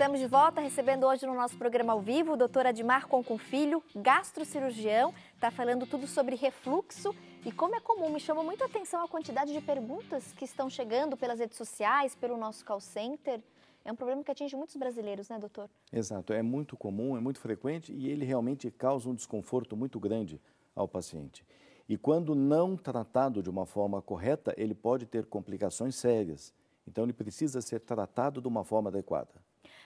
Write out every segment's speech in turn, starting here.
Estamos de volta, recebendo hoje no nosso programa ao vivo o doutor Admar Concon Filho, gastrocirurgião, está falando tudo sobre refluxo e como é comum. Me chama muito a atenção a quantidade de perguntas que estão chegando pelas redes sociais, pelo nosso call center. É um problema que atinge muitos brasileiros, né, doutor? Exato, é muito comum, é muito frequente e ele realmente causa um desconforto muito grande ao paciente. E quando não tratado de uma forma correta, ele pode ter complicações sérias. Então, ele precisa ser tratado de uma forma adequada.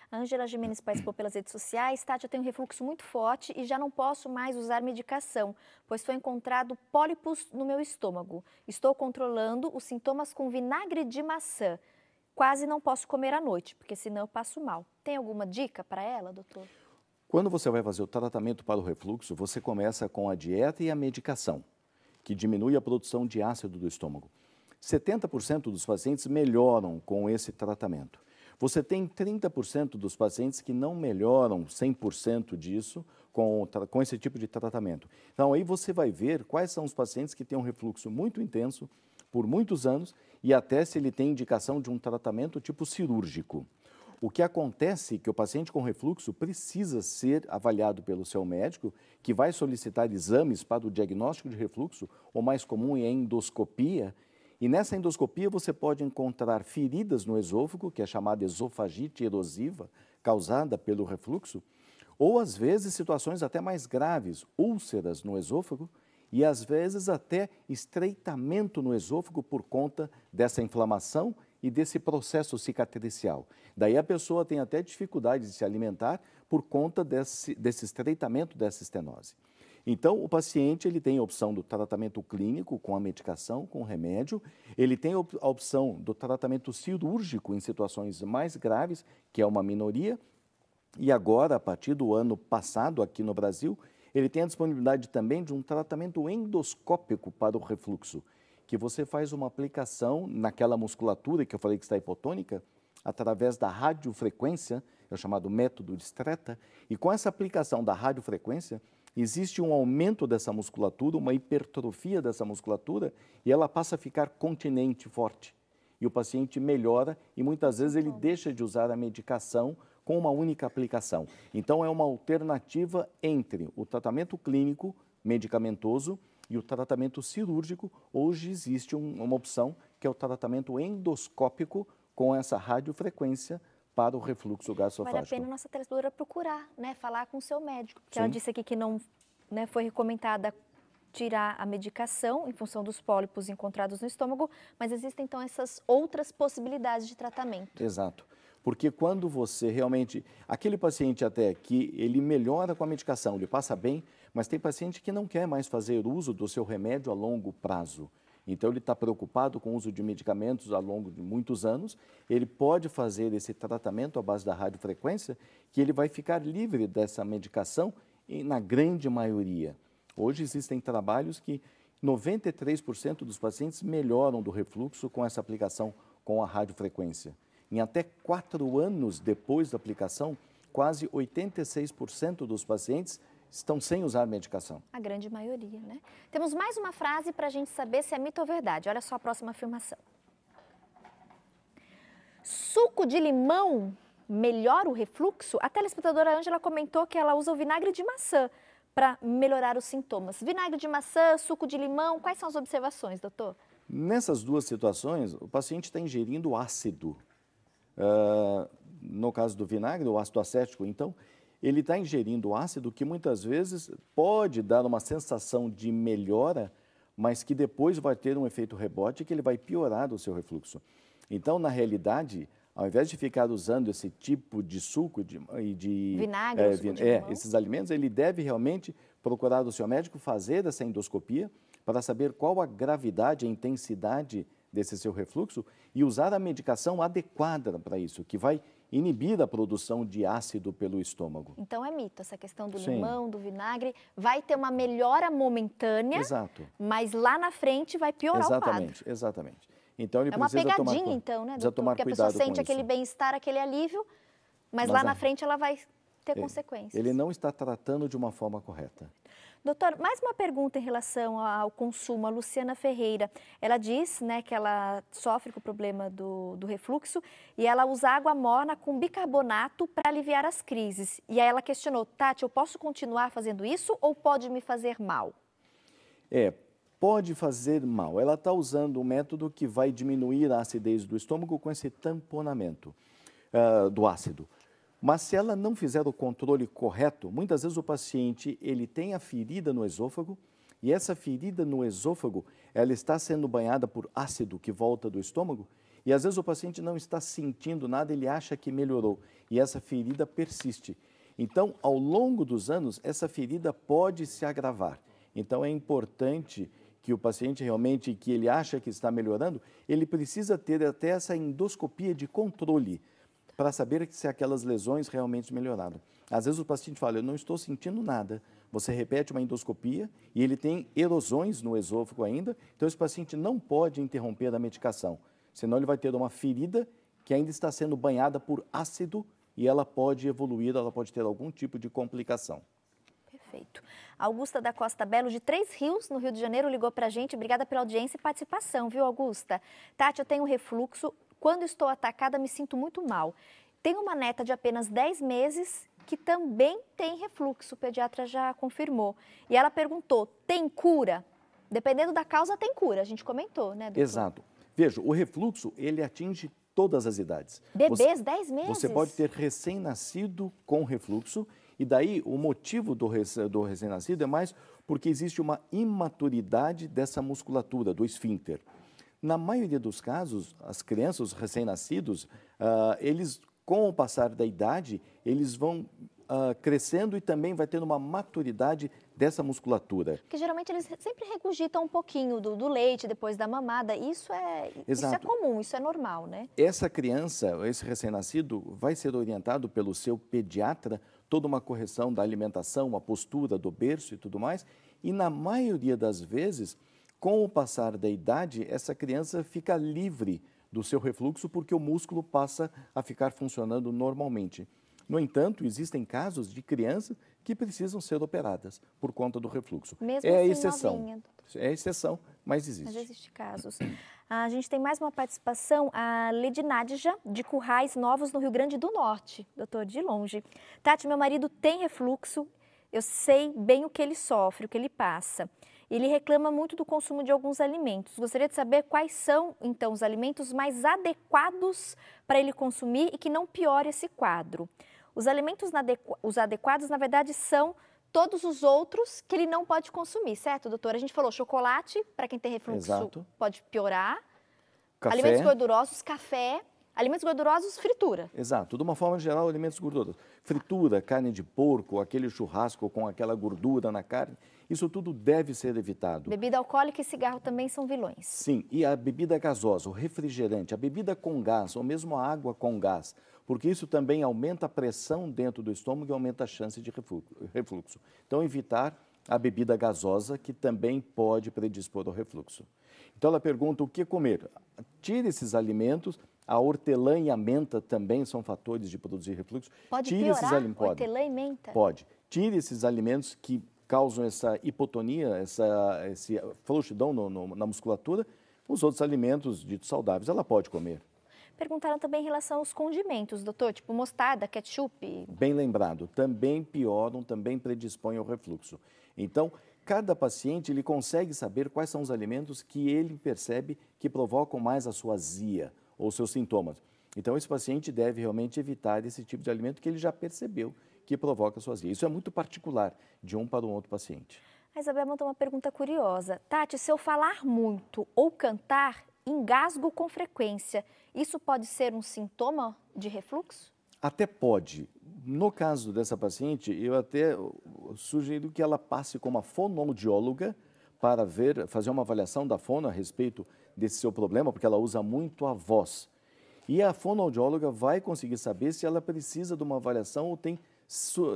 A Ângela Gimenez participou pelas redes sociais. Tati, eu tenho um refluxo muito forte e já não posso mais usar medicação, pois foi encontrado pólipos no meu estômago. Estou controlando os sintomas com vinagre de maçã. Quase não posso comer à noite, porque senão eu passo mal. Tem alguma dica para ela, doutor? Quando você vai fazer o tratamento para o refluxo, você começa com a dieta e a medicação, que diminui a produção de ácido do estômago. 70% dos pacientes melhoram com esse tratamento. Você tem 30% dos pacientes que não melhoram 100% disso com esse tipo de tratamento. Então, aí você vai ver quais são os pacientes que têm um refluxo muito intenso por muitos anos e até se ele tem indicação de um tratamento tipo cirúrgico. O que acontece é que o paciente com refluxo precisa ser avaliado pelo seu médico, que vai solicitar exames para o diagnóstico de refluxo. O mais comum é a endoscopia. E nessa endoscopia você pode encontrar feridas no esôfago, que é chamada esofagite erosiva, causada pelo refluxo, ou às vezes situações até mais graves, úlceras no esôfago e às vezes até estreitamento no esôfago por conta dessa inflamação e desse processo cicatricial. Daí a pessoa tem até dificuldade de se alimentar por conta desse estreitamento dessa estenose. Então, o paciente ele tem a opção do tratamento clínico com a medicação, com o remédio. Ele tem a opção do tratamento cirúrgico em situações mais graves, que é uma minoria. E agora, a partir do ano passado, aqui no Brasil, ele tem a disponibilidade também de um tratamento endoscópico para o refluxo, que você faz uma aplicação naquela musculatura que eu falei que está hipotônica, através da radiofrequência, é o chamado método de Stretta, e com essa aplicação da radiofrequência, existe um aumento dessa musculatura, uma hipertrofia dessa musculatura, e ela passa a ficar continente, forte. E o paciente melhora e muitas vezes ele deixa de usar a medicação com uma única aplicação. Então, é uma alternativa entre o tratamento clínico, medicamentoso, e o tratamento cirúrgico. Hoje existe uma opção que é o tratamento endoscópico com essa radiofrequência para o refluxo gastroesofágico. Vale a pena a nossa telespectadora procurar, né, falar com o seu médico, porque Sim. ela disse aqui que não, né, foi recomendada tirar a medicação em função dos pólipos encontrados no estômago, mas existem então essas outras possibilidades de tratamento. Exato, porque quando você realmente, aquele paciente até que ele melhora com a medicação, ele passa bem, mas tem paciente que não quer mais fazer uso do seu remédio a longo prazo. Então, ele está preocupado com o uso de medicamentos ao longo de muitos anos, ele pode fazer esse tratamento à base da radiofrequência, que ele vai ficar livre dessa medicação, e na grande maioria. Hoje existem trabalhos que 93% dos pacientes melhoram do refluxo com essa aplicação com a radiofrequência. Em até 4 anos depois da aplicação, quase 86% dos pacientes estão sem usar medicação. A grande maioria, né? Temos mais uma frase para a gente saber se é mito ou verdade. Olha só a próxima afirmação. Suco de limão melhora o refluxo? A telespectadora Ângela comentou que ela usa o vinagre de maçã para melhorar os sintomas. Vinagre de maçã, suco de limão, quais são as observações, doutor? Nessas duas situações, o paciente está ingerindo ácido. No caso do vinagre, o ácido acético, então, ele está ingerindo ácido que muitas vezes pode dar uma sensação de melhora, mas que depois vai ter um efeito rebote que ele vai piorar o seu refluxo. Então, na realidade, ao invés de ficar usando esse tipo de suco vinagre, suco de limão, esses alimentos, ele deve realmente procurar o seu médico, fazer essa endoscopia para saber qual a gravidade, a intensidade desse seu refluxo e usar a medicação adequada para isso, que vai inibir a produção de ácido pelo estômago. Então é mito essa questão do Sim. limão, do vinagre, vai ter uma melhora momentânea, Exato. Mas lá na frente vai piorar o quadro. Exatamente. Então ele é uma precisa pegadinha então, né, doutor? tomar Porque a cuidado pessoa sente aquele bem-estar, aquele alívio, mas lá na frente ela vai ter consequências. Ele não está tratando de uma forma correta. Doutor, mais uma pergunta em relação ao consumo. A Luciana Ferreira, ela diz, né, que ela sofre com o problema do refluxo e ela usa água morna com bicarbonato para aliviar as crises. E aí ela questionou, Tati, eu posso continuar fazendo isso ou pode me fazer mal? Pode fazer mal. Ela está usando um método que vai diminuir a acidez do estômago com esse tamponamento do ácido. Mas se ela não fizer o controle correto, muitas vezes o paciente ele tem a ferida no esôfago e essa ferida no esôfago ela está sendo banhada por ácido que volta do estômago e às vezes o paciente não está sentindo nada, ele acha que melhorou e essa ferida persiste. Então, ao longo dos anos, essa ferida pode se agravar. Então, é importante que o paciente realmente, que ele acha que está melhorando, ele precisa ter até essa endoscopia de controle para saber se aquelas lesões realmente melhoraram. Às vezes o paciente fala, eu não estou sentindo nada. Você repete uma endoscopia e ele tem erosões no esôfago ainda, então esse paciente não pode interromper a medicação, senão ele vai ter uma ferida que ainda está sendo banhada por ácido e ela pode evoluir, ela pode ter algum tipo de complicação. Perfeito. Augusta da Costa Belo, de Três Rios, no Rio de Janeiro, ligou para a gente. Obrigada pela audiência e participação, viu, Augusta? Tati, eu tenho refluxo. Quando estou atacada, me sinto muito mal. Tenho uma neta de apenas 10 meses que também tem refluxo, o pediatra já confirmou. E ela perguntou, tem cura? Dependendo da causa, tem cura, a gente comentou, né, doutor? Exato. Veja, o refluxo, ele atinge todas as idades. Bebês, 10 meses? Você pode ter recém-nascido com refluxo e daí o motivo do recém-nascido é mais porque existe uma imaturidade dessa musculatura, do esfíncter. Na maioria dos casos, as crianças, os recém-nascidos, eles, com o passar da idade, eles vão crescendo e também vai tendo uma maturidade dessa musculatura. Porque geralmente eles sempre regurgitam um pouquinho do leite depois da mamada. Isso é comum, isso é normal, né? Essa criança, esse recém-nascido, vai ser orientado pelo seu pediatra, toda uma correção da alimentação, a postura do berço e tudo mais. E na maioria das vezes, com o passar da idade, essa criança fica livre do seu refluxo porque o músculo passa a ficar funcionando normalmente. No entanto, existem casos de crianças que precisam ser operadas por conta do refluxo. Mesmo é a assim, exceção. Novinha. É a exceção, mas existe. Mas existe casos. A gente tem mais uma participação, a Lady Nadja, de Currais Novos, no Rio Grande do Norte, doutor, de longe. Tati, meu marido tem refluxo, eu sei bem o que ele sofre, o que ele passa. Ele reclama muito do consumo de alguns alimentos. Gostaria de saber quais são, então, os alimentos mais adequados para ele consumir e que não piore esse quadro. Os alimentos os adequados, na verdade, são todos os outros que ele não pode consumir, certo, doutor? A gente falou chocolate, para quem tem refluxo, Exato. pode piorar. Café. Alimentos gordurosos, café. Alimentos gordurosos, fritura. Exato. De uma forma geral, alimentos gordurosos. Fritura, carne de porco, aquele churrasco com aquela gordura na carne, isso tudo deve ser evitado. Bebida alcoólica e cigarro também são vilões. Sim, e a bebida gasosa, o refrigerante, a bebida com gás, ou mesmo a água com gás, porque isso também aumenta a pressão dentro do estômago e aumenta a chance de refluxo. Então, evitar a bebida gasosa, que também pode predispor ao refluxo. Então, ela pergunta o que comer. Tire esses alimentos. A hortelã e a menta também são fatores de produzir refluxo. Pode Tire piorar? Esses alimentos. Hortelã e menta? Pode. Tire esses alimentos que causam essa hipotonia, esse frouxidão na musculatura. Os outros alimentos ditos saudáveis, ela pode comer. Perguntaram também em relação aos condimentos, doutor, tipo mostarda, ketchup. Bem lembrado, também pioram, também predispõem ao refluxo. Então, cada paciente ele consegue saber quais são os alimentos que ele percebe que provocam mais a sua azia ou seus sintomas. Então, esse paciente deve realmente evitar esse tipo de alimento que ele já percebeu que provoca a sua azia. Isso é muito particular de um para o outro paciente. A Isabel mandou uma pergunta curiosa. Tati, se eu falar muito ou cantar, engasgo com frequência, isso pode ser um sintoma de refluxo? Até pode. No caso dessa paciente, eu até sugiro que ela passe com uma fonoaudióloga para fazer uma avaliação da fono a respeito desse seu problema, porque ela usa muito a voz. E a fonoaudióloga vai conseguir saber se ela precisa de uma avaliação ou tem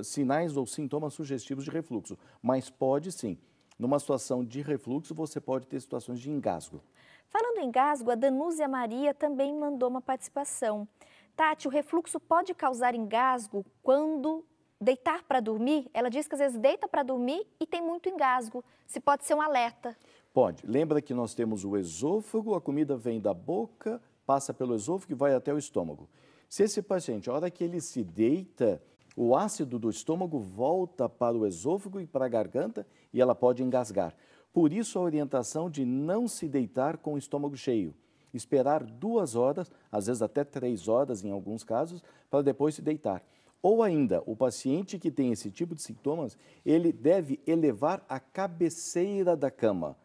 sinais ou sintomas sugestivos de refluxo. Mas pode sim. Numa situação de refluxo, você pode ter situações de engasgo. Falando em engasgo, a Danúzia Maria também mandou uma participação. Tati, o refluxo pode causar engasgo quando deitar para dormir, ela diz que às vezes deita para dormir e tem muito engasgo. Se pode ser um alerta. Pode. Lembra que nós temos o esôfago, a comida vem da boca, passa pelo esôfago e vai até o estômago. Se esse paciente, a hora que ele se deita, o ácido do estômago volta para o esôfago e para a garganta e ela pode engasgar. Por isso a orientação de não se deitar com o estômago cheio. Esperar 2 horas, às vezes até 3 horas em alguns casos, para depois se deitar. Ou ainda, o paciente que tem esse tipo de sintomas, ele deve elevar a cabeceira da cama.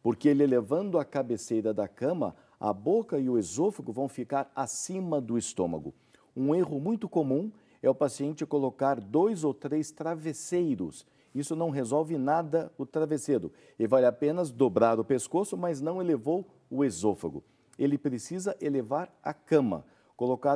Porque ele elevando a cabeceira da cama, a boca e o esôfago vão ficar acima do estômago. Um erro muito comum é o paciente colocar 2 ou 3 travesseiros. Isso não resolve nada o travesseiro. Ele vai apenas dobrar o pescoço, mas não elevou o esôfago. Ele precisa elevar a cama.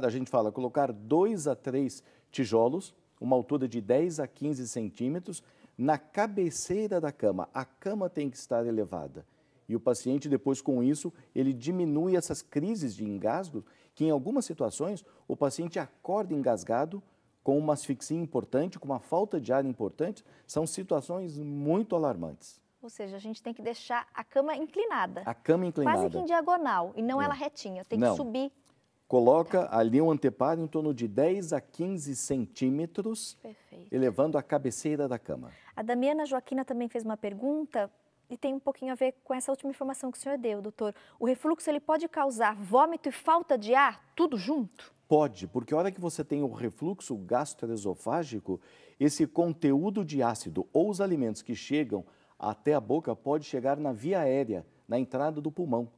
A gente fala, colocar 2 a 3 tijolos, uma altura de 10 a 15 centímetros, na cabeceira da cama. A cama tem que estar elevada. E o paciente, depois com isso, ele diminui essas crises de engasgo, que em algumas situações o paciente acorda engasgado, com uma asfixia importante, com uma falta de ar importante, são situações muito alarmantes. Ou seja, a gente tem que deixar a cama inclinada. A cama inclinada. Quase que em diagonal, e não ela retinha, tem que subir. Coloca ali um anteparo em torno de 10 a 15 centímetros, elevando a cabeceira da cama. A Damiana Joaquina também fez uma pergunta, e tem um pouquinho a ver com essa última informação que o senhor deu, doutor. O refluxo ele pode causar vômito e falta de ar, tudo junto? Pode, porque a hora que você tem o refluxo gastroesofágico, esse conteúdo de ácido ou os alimentos que chegam até a boca pode chegar na via aérea, na entrada do pulmão.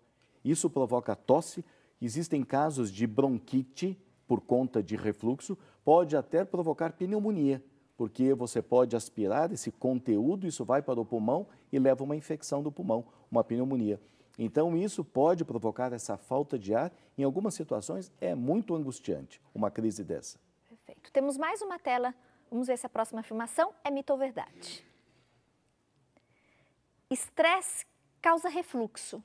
Isso provoca tosse, existem casos de bronquite por conta de refluxo, pode até provocar pneumonia, porque você pode aspirar esse conteúdo, isso vai para o pulmão e leva uma infecção do pulmão, uma pneumonia. Então, isso pode provocar essa falta de ar. Em algumas situações, é muito angustiante uma crise dessa. Perfeito. Temos mais uma tela. Vamos ver se a próxima afirmação é mito ou verdade. Estresse causa refluxo.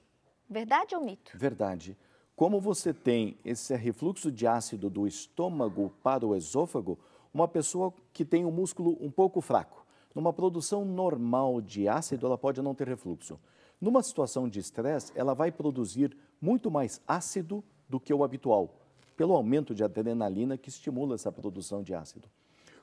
Verdade ou mito? Verdade. Como você tem esse refluxo de ácido do estômago para o esôfago, uma pessoa que tem um músculo um pouco fraco, numa produção normal de ácido, ela pode não ter refluxo. Numa situação de estresse, ela vai produzir muito mais ácido do que o habitual, pelo aumento de adrenalina que estimula essa produção de ácido.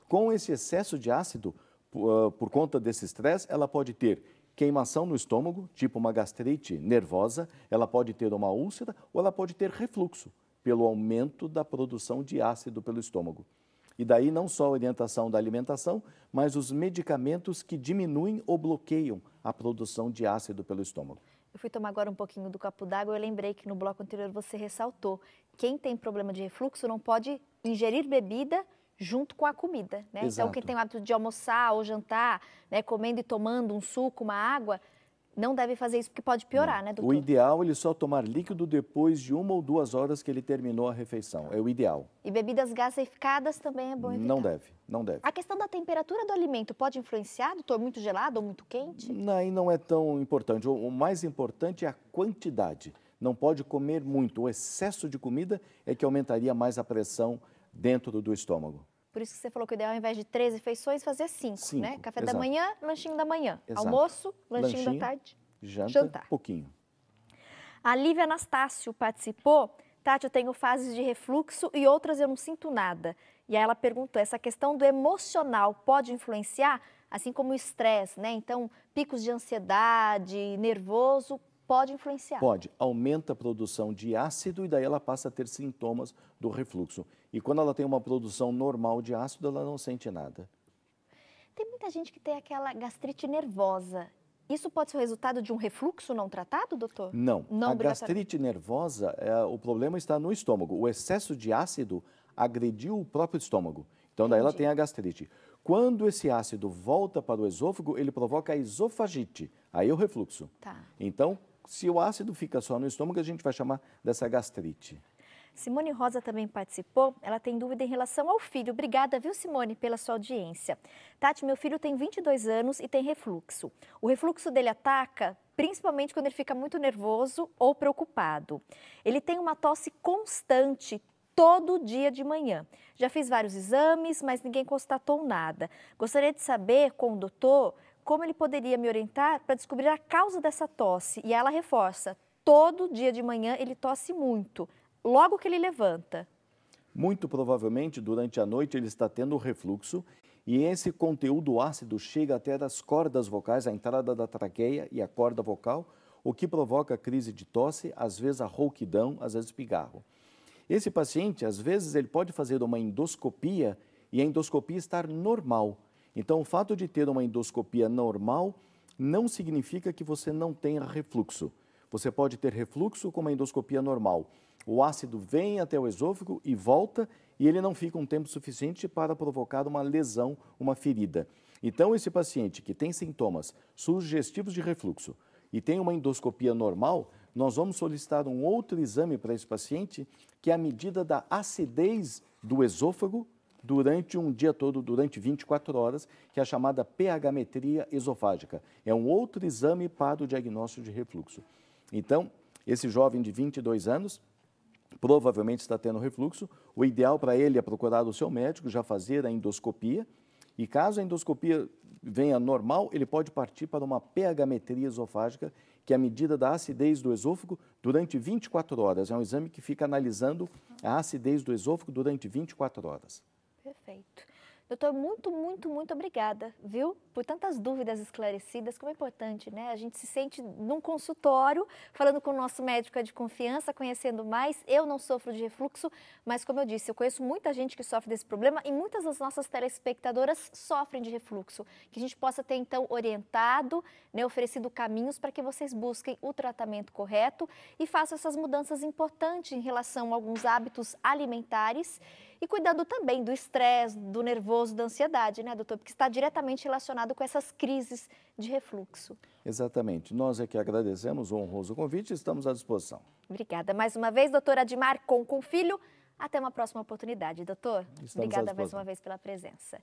Com esse excesso de ácido, por conta desse estresse, ela pode ter queimação no estômago, tipo uma gastrite nervosa, ela pode ter uma úlcera ou ela pode ter refluxo, pelo aumento da produção de ácido pelo estômago. E daí não só a orientação da alimentação, mas os medicamentos que diminuem ou bloqueiam a produção de ácido pelo estômago. Eu fui tomar agora um pouquinho do copo d'água, eu lembrei que no bloco anterior você ressaltou, quem tem problema de refluxo não pode ingerir bebida junto com a comida, né? Exato. Então quem tem o hábito de almoçar ou jantar, né, comendo e tomando um suco, uma água, não deve fazer isso porque pode piorar, né, doutor? O ideal é ele só tomar líquido depois de 1 ou 2 horas que ele terminou a refeição. É o ideal. E bebidas gaseificadas também é bom evitar. Não deve, não deve. A questão da temperatura do alimento pode influenciar, doutor? Muito gelado ou muito quente? Aí não é tão importante. O mais importante é a quantidade. Não pode comer muito. O excesso de comida é que aumentaria mais a pressão dentro do estômago. Por isso que você falou que o ideal, ao invés de 13 refeições, fazer 5, né? Café da manhã, lanchinho da manhã. Exato. Almoço, lanchinho da tarde, jantar. Pouquinho. A Lívia Anastácio participou. Tati, eu tenho fases de refluxo e outras eu não sinto nada. E aí ela perguntou, essa questão do emocional pode influenciar? Assim como o estresse, né? Então, picos de ansiedade, nervoso, pode influenciar? Pode. Aumenta a produção de ácido e daí ela passa a ter sintomas do refluxo. E quando ela tem uma produção normal de ácido, ela não sente nada. Tem muita gente que tem aquela gastrite nervosa. Isso pode ser o resultado de um refluxo não tratado, doutor? Não. A gastrite nervosa, o problema está no estômago. O excesso de ácido agrediu o próprio estômago. Então, daí ela tem a gastrite. Quando esse ácido volta para o esôfago, ele provoca a esofagite. Aí é o refluxo. Tá. Então, se o ácido fica só no estômago, a gente vai chamar dessa gastrite. Simone Rosa também participou, ela tem dúvida em relação ao filho. Obrigada, viu, Simone, pela sua audiência. Tati, meu filho tem 22 anos e tem refluxo. O refluxo dele ataca principalmente quando ele fica muito nervoso ou preocupado. Ele tem uma tosse constante todo dia de manhã. Já fiz vários exames, mas ninguém constatou nada. Gostaria de saber com o doutor como ele poderia me orientar para descobrir a causa dessa tosse. E ela reforça, todo dia de manhã ele tosse muito, logo que ele levanta. Muito provavelmente, durante a noite, ele está tendo refluxo e esse conteúdo ácido chega até as cordas vocais, a entrada da traqueia e a corda vocal, o que provoca crise de tosse, às vezes a rouquidão, às vezes pigarro. Esse paciente, às vezes, ele pode fazer uma endoscopia e a endoscopia estar normal. Então, o fato de ter uma endoscopia normal não significa que você não tenha refluxo. Você pode ter refluxo com uma endoscopia normal. O ácido vem até o esôfago e volta e ele não fica um tempo suficiente para provocar uma lesão, uma ferida. Então, esse paciente que tem sintomas sugestivos de refluxo e tem uma endoscopia normal, nós vamos solicitar um outro exame para esse paciente, que é a medida da acidez do esôfago durante um dia todo, durante 24 horas, que é a chamada pH-metria esofágica. É um outro exame para o diagnóstico de refluxo. Então, esse jovem de 22 anos provavelmente está tendo refluxo. O ideal para ele é procurar o seu médico, já fazer a endoscopia. E caso a endoscopia venha normal, ele pode partir para uma pH-metria esofágica, que é a medida da acidez do esôfago durante 24 horas. É um exame que fica analisando a acidez do esôfago durante 24 horas. Perfeito. Doutor, muito obrigada, viu? Por tantas dúvidas esclarecidas, como é importante, né? A gente se sente num consultório, falando com o nosso médico de confiança, conhecendo mais. Eu não sofro de refluxo, mas como eu disse, eu conheço muita gente que sofre desse problema e muitas das nossas telespectadoras sofrem de refluxo. Que a gente possa ter, então, orientado, né, oferecido caminhos para que vocês busquem o tratamento correto e façam essas mudanças importantes em relação a alguns hábitos alimentares e cuidando também do estresse, do nervoso, da ansiedade, né, doutor? Porque está diretamente relacionado com essas crises de refluxo. Exatamente. Nós é que agradecemos o honroso convite e estamos à disposição. Obrigada mais uma vez, doutora Admar com Filho. Até uma próxima oportunidade, doutor. Estamos Obrigada mais uma vez pela presença.